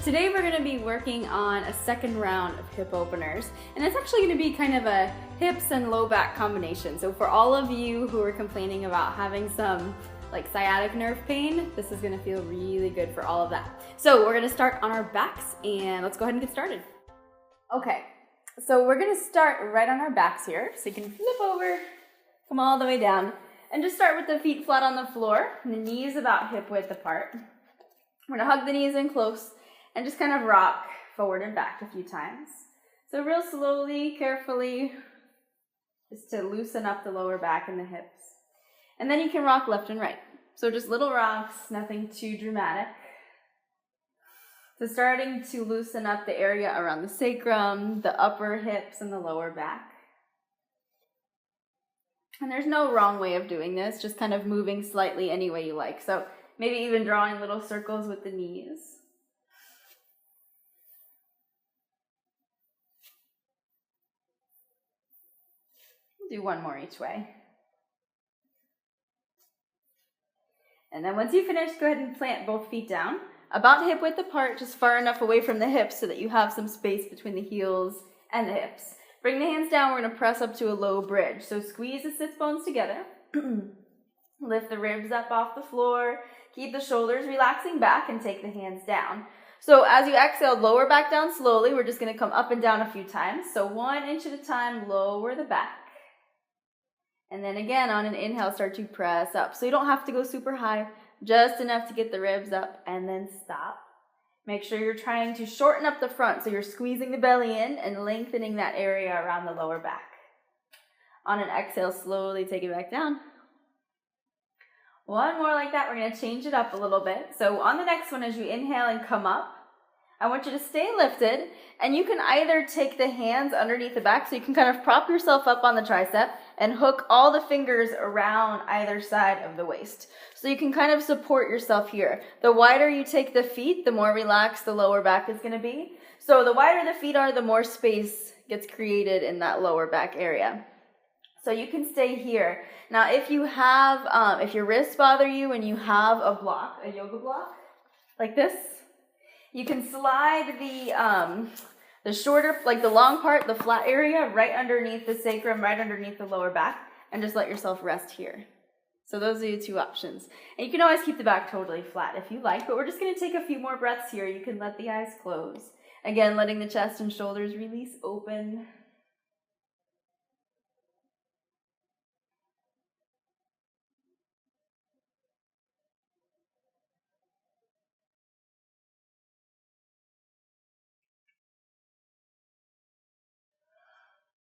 Today we're going to be working on a second round of hip openers, and it's actually going to be kind of a hips and low back combination. So for all of you who are complaining about having some like sciatic nerve pain, this is going to feel really good for all of that. So we're going to start on our backs, and let's go ahead and get started. Okay, so we're going to start right on our backs here. So you can flip over, come all the way down, and just start with the feet flat on the floor and the knees about hip width apart. We're going to hug the knees in close and just kind of rock forward and back a few times. So real slowly, carefully, just to loosen up the lower back and the hips. And then you can rock left and right. So just little rocks, nothing too dramatic. So starting to loosen up the area around the sacrum, the upper hips, and the lower back. And there's no wrong way of doing this, just kind of moving slightly any way you like. So maybe even drawing little circles with the knees. Do one more each way. And then once you finish, go ahead and plant both feet down, about hip width apart, just far enough away from the hips so that you have some space between the heels and the hips. Bring the hands down, we're going to press up to a low bridge. So squeeze the sits bones together. Lift the ribs up off the floor. Keep the shoulders relaxing back and take the hands down. So as you exhale, lower back down slowly. We're just going to come up and down a few times. So 1 inch at a time, lower the back. And then again, on an inhale, start to press up. So you don't have to go super high, just enough to get the ribs up, and then stop. Make sure you're trying to shorten up the front, so you're squeezing the belly in and lengthening that area around the lower back. On an exhale, slowly take it back down. One more like that. We're going to change it up a little bit. So on the next one, as you inhale and come up, I want you to stay lifted, and you can either take the hands underneath the back, so you can kind of prop yourself up on the tricep and hook all the fingers around either side of the waist. So you can kind of support yourself here. The wider you take the feet, the more relaxed the lower back is going to be. So the wider the feet are, the more space gets created in that lower back area. So you can stay here. Now if you have, if your wrists bother you and you have a block, a yoga block, like this, you can slide the shorter, like the long part, the flat area, right underneath the sacrum, right underneath the lower back, and just let yourself rest here. So those are your two options. And you can always keep the back totally flat if you like, but we're just going to take a few more breaths here. You can let the eyes close. Again, letting the chest and shoulders release open.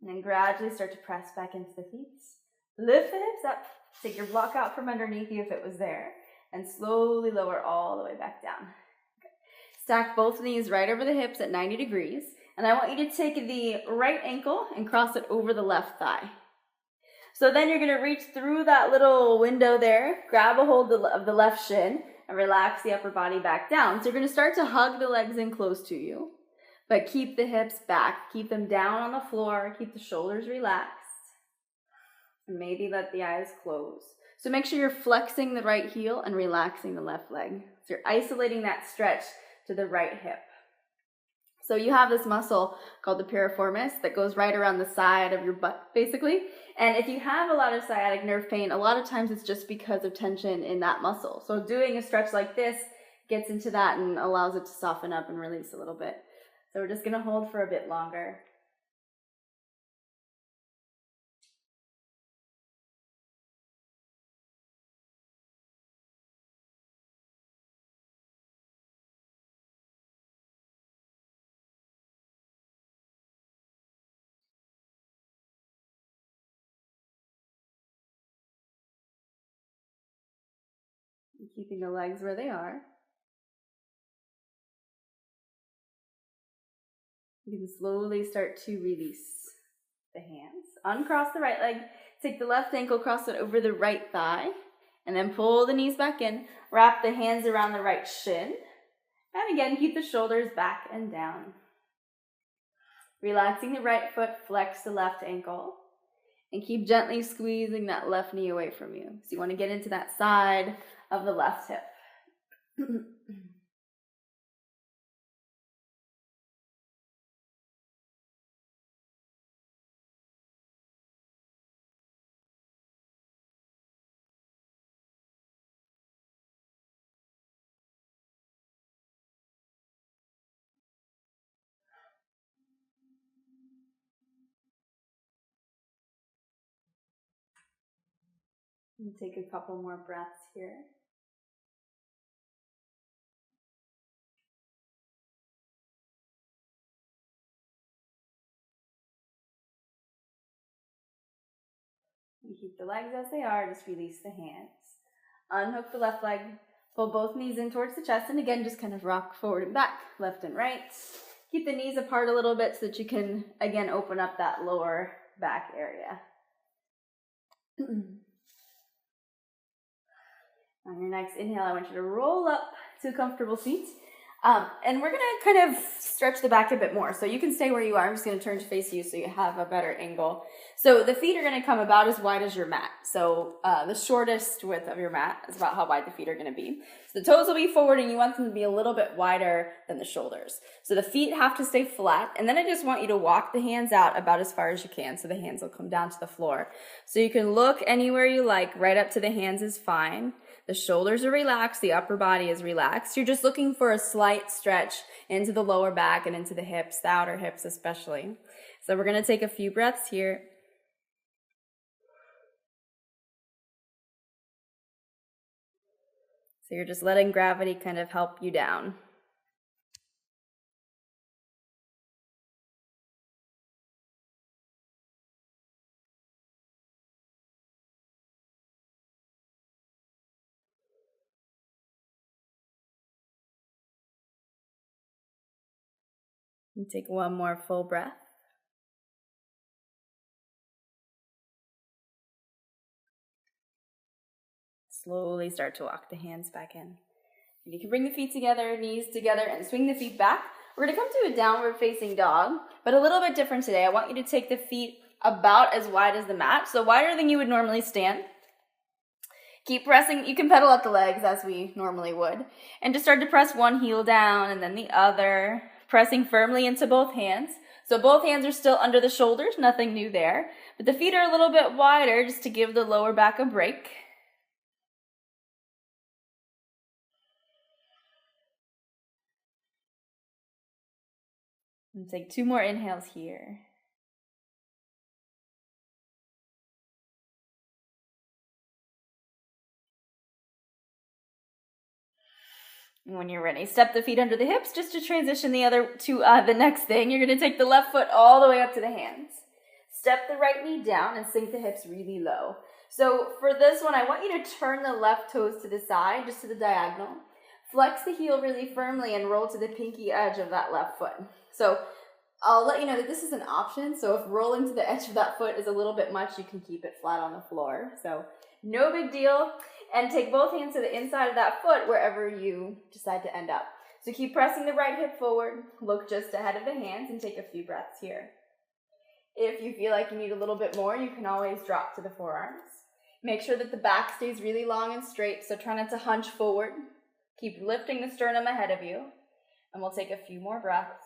And then gradually start to press back into the feet. Lift the hips up. Take your block out from underneath you if it was there. And slowly lower all the way back down. Okay. Stack both knees right over the hips at 90 degrees. And I want you to take the right ankle and cross it over the left thigh. So then you're going to reach through that little window there, grab a hold of the left shin, and relax the upper body back down. So you're going to start to hug the legs in close to you. But keep the hips back, keep them down on the floor, keep the shoulders relaxed, and maybe let the eyes close. So make sure you're flexing the right heel and relaxing the left leg. So you're isolating that stretch to the right hip. So you have this muscle called the piriformis that goes right around the side of your butt, basically. And if you have a lot of sciatic nerve pain, a lot of times it's just because of tension in that muscle. So doing a stretch like this gets into that and allows it to soften up and release a little bit. So we're just going to hold for a bit longer. And keeping the legs where they are. You can slowly start to release the hands. Uncross the right leg. Take the left ankle, cross it over the right thigh. And then pull the knees back in. Wrap the hands around the right shin. And again, keep the shoulders back and down. Relaxing the right foot, flex the left ankle. And keep gently squeezing that left knee away from you. So you want to get into that side of the left hip. And take a couple more breaths here. You keep the legs as they are, just release the hands. Unhook the left leg, pull both knees in towards the chest, and again, just kind of rock forward and back, left and right. Keep the knees apart a little bit so that you can, again, open up that lower back area. On your next inhale, I want you to roll up to a comfortable seat. And we're going to kind of stretch the back a bit more. So you can stay where you are. I'm just going to turn to face you so you have a better angle. So the feet are going to come about as wide as your mat. So the shortest width of your mat is about how wide the feet are going to be. So the toes will be forward and you want them to be a little bit wider than the shoulders. So the feet have to stay flat. And then I just want you to walk the hands out about as far as you can. So the hands will come down to the floor. So you can look anywhere you like. Right up to the hands is fine. The shoulders are relaxed, the upper body is relaxed. You're just looking for a slight stretch into the lower back and into the hips, the outer hips especially. So we're going to take a few breaths here. So you're just letting gravity kind of help you down. And take one more full breath. Slowly start to walk the hands back in. And you can bring the feet together, knees together, and swing the feet back. We're going to come to a downward facing dog, but a little bit different today. I want you to take the feet about as wide as the mat, so wider than you would normally stand. Keep pressing. You can pedal up the legs as we normally would. And just start to press one heel down and then the other, pressing firmly into both hands. So both hands are still under the shoulders, nothing new there. But the feet are a little bit wider just to give the lower back a break. And take two more inhales here. And when you're ready, step the feet under the hips just to transition the other to the next thing. You're going to take the left foot all the way up to the hands. Step the right knee down and sink the hips really low. So for this one, I want you to turn the left toes to the side, just to the diagonal. Flex the heel really firmly and roll to the pinky edge of that left foot. So I'll let you know that this is an option. So if rolling to the edge of that foot is a little bit much, you can keep it flat on the floor. So no big deal. And take both hands to the inside of that foot wherever you decide to end up. So keep pressing the right hip forward. Look just ahead of the hands and take a few breaths here. If you feel like you need a little bit more, you can always drop to the forearms. Make sure that the back stays really long and straight, so try not to hunch forward. Keep lifting the sternum ahead of you. And we'll take a few more breaths.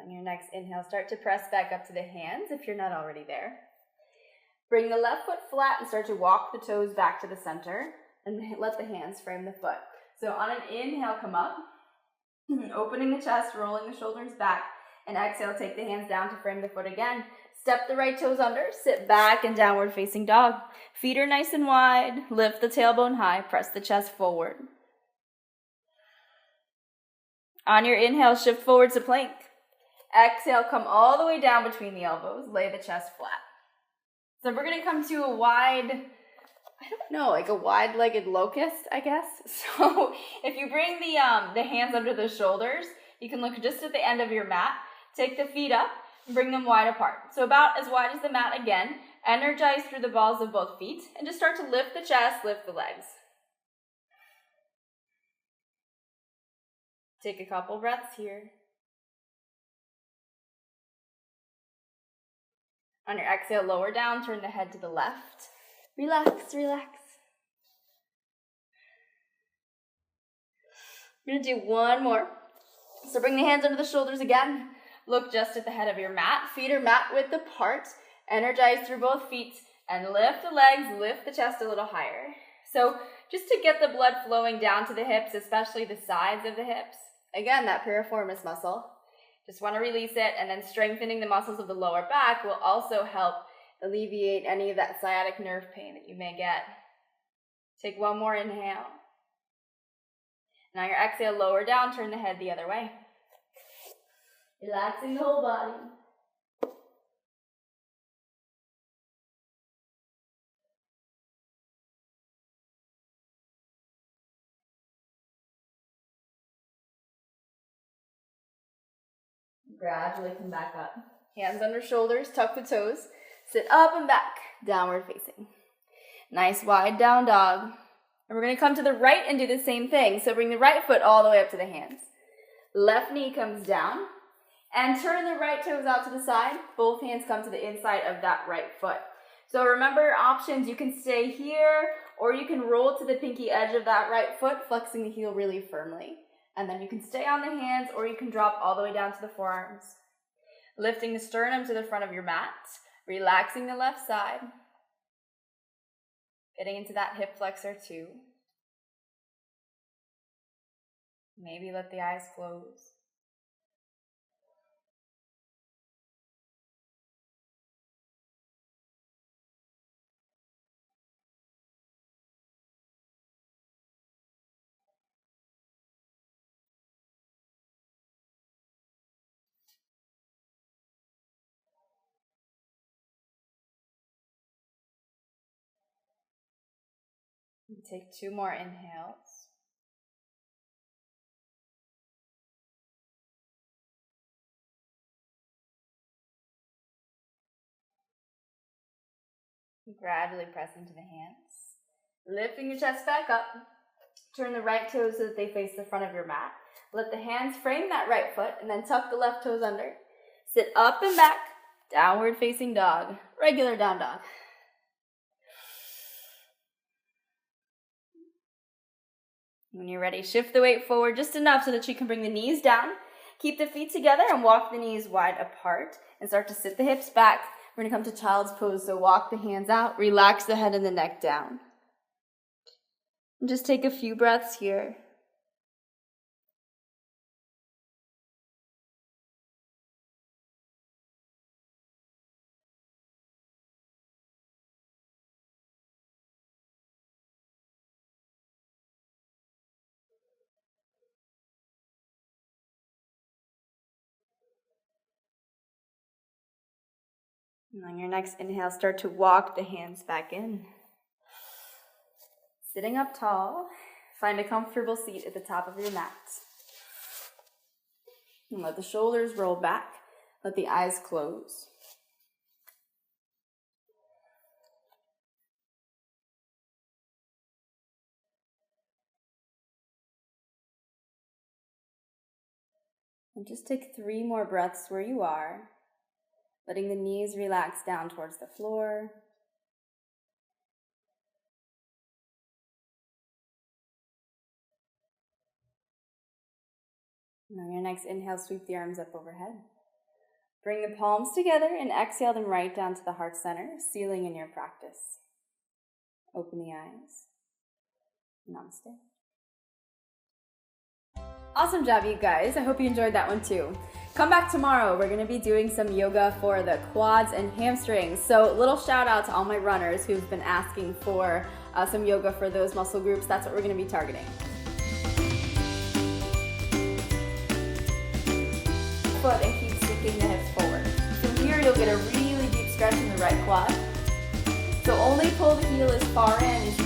On your next inhale, start to press back up to the hands if you're not already there. Bring the left foot flat and start to walk the toes back to the center and let the hands frame the foot. So on an inhale, come up, opening the chest, rolling the shoulders back, and exhale, take the hands down to frame the foot again. Step the right toes under, sit back and downward facing dog. Feet are nice and wide, lift the tailbone high, press the chest forward. On your inhale, shift forward to plank. Exhale, come all the way down between the elbows, lay the chest flat. So we're going to come to a wide, like a wide-legged locust, I guess. So if you bring the hands under the shoulders, you can look just at the end of your mat. Take the feet up and bring them wide apart. So about as wide as the mat again. Energize through the balls of both feet and just start to lift the chest, lift the legs. Take a couple breaths here. On your exhale, lower down, turn the head to the left. Relax, relax. We're going to do one more. So bring the hands under the shoulders again. Look just at the head of your mat. Feet are mat width apart. Energize through both feet and lift the legs, lift the chest a little higher. So just to get the blood flowing down to the hips, especially the sides of the hips. Again, that piriformis muscle. Just want to release it, and then strengthening the muscles of the lower back will also help alleviate any of that sciatic nerve pain that you may get. Take one more inhale. Now your exhale, lower down, turn the head the other way. Relaxing the whole body. Gradually come back up. Hands under shoulders, tuck the toes. Sit up and back, downward facing. Nice wide down dog. And we're going to come to the right and do the same thing. So bring the right foot all the way up to the hands. Left knee comes down. And turn the right toes out to the side. Both hands come to the inside of that right foot. So remember options. You can stay here, or you can roll to the pinky edge of that right foot, flexing the heel really firmly. And then you can stay on the hands, or you can drop all the way down to the forearms. Lifting the sternum to the front of your mat. Relaxing the left side. Getting into that hip flexor too. Maybe let the eyes close. Take 2 more inhales. Gradually press into the hands. Lifting your chest back up. Turn the right toes so that they face the front of your mat. Let the hands frame that right foot and then tuck the left toes under. Sit up and back. Downward facing dog. Regular down dog. When you're ready, shift the weight forward just enough so that you can bring the knees down. Keep the feet together and walk the knees wide apart and start to sit the hips back. We're going to come to child's pose, so walk the hands out, relax the head and the neck down. And just take a few breaths here. And on your next inhale, start to walk the hands back in. Sitting up tall, find a comfortable seat at the top of your mat. And let the shoulders roll back, let the eyes close. And just take 3 more breaths where you are. Letting the knees relax down towards the floor. And on your next inhale, sweep the arms up overhead. Bring the palms together and exhale them right down to the heart center, sealing in your practice. Open the eyes. Namaste. Awesome job, you guys. I hope you enjoyed that one too. Come back tomorrow. We're going to be doing some yoga for the quads and hamstrings. So little shout out to all my runners who've been asking for some yoga for those muscle groups. That's what we're going to be targeting. Foot and keep sticking the hips forward. From here, you'll get a really deep stretch in the right quad. So only pull the heel as far in as you